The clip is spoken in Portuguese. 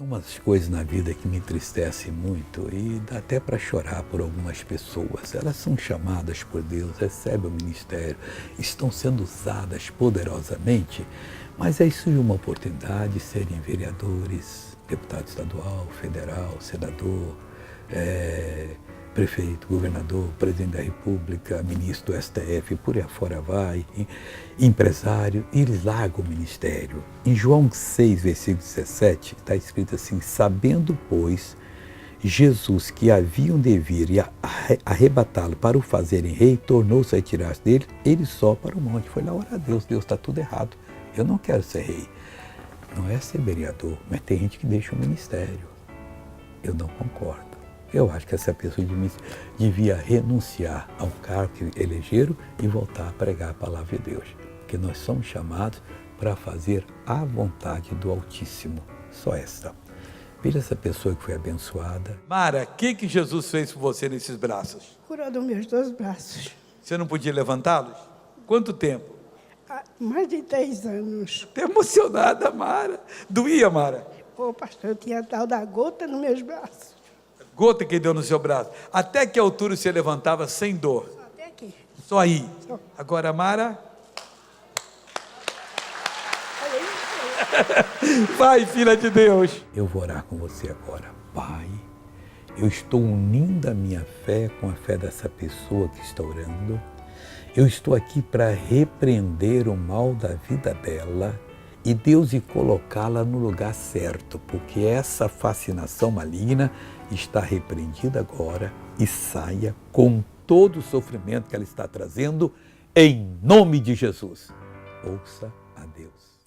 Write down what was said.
Algumas coisas na vida que me entristecem muito e dá até para chorar por algumas pessoas. Elas são chamadas por Deus, recebem o ministério, estão sendo usadas poderosamente, mas aí surge uma oportunidade de serem vereadores, deputado estadual, federal, senador, prefeito, governador, presidente da República, ministro do STF, por aí afora vai, empresário, e eles largam o ministério. Em João 6, versículo 17, está escrito assim: sabendo, pois, Jesus que haviam de vir e arrebatá-lo para o fazerem rei, tornou-se a retirar-se dele, ele só para o monte. Foi lá orar a Deus, Deus está tudo errado, eu não quero ser rei. Não é ser vereador, mas tem gente que deixa o ministério. Eu não concordo. Eu acho que essa pessoa devia renunciar ao cargo que elegeram e voltar a pregar a palavra de Deus. Porque nós somos chamados para fazer a vontade do Altíssimo. Só esta. Veja essa pessoa que foi abençoada. Mara, o que Jesus fez por você nesses braços? Curou dos meus 2 braços. Você não podia levantá-los? Quanto tempo? Há mais de 3 anos. Estou emocionada, Mara. Doía, Mara? Pô, pastor, eu tinha tal da gota nos meus braços. Gota que deu no seu braço. Até que altura você levantava sem dor? Só até aqui. Só aí. Só. Agora, Mara. Vai, filha de Deus. Eu vou orar com você agora. Pai, eu estou unindo a minha fé com a fé dessa pessoa que está orando. Eu estou aqui para repreender o mal da vida dela e Deus e colocá-la no lugar certo, porque essa fascinação maligna está repreendida agora e saia com todo o sofrimento que ela está trazendo, em nome de Jesus. Ouça a Deus.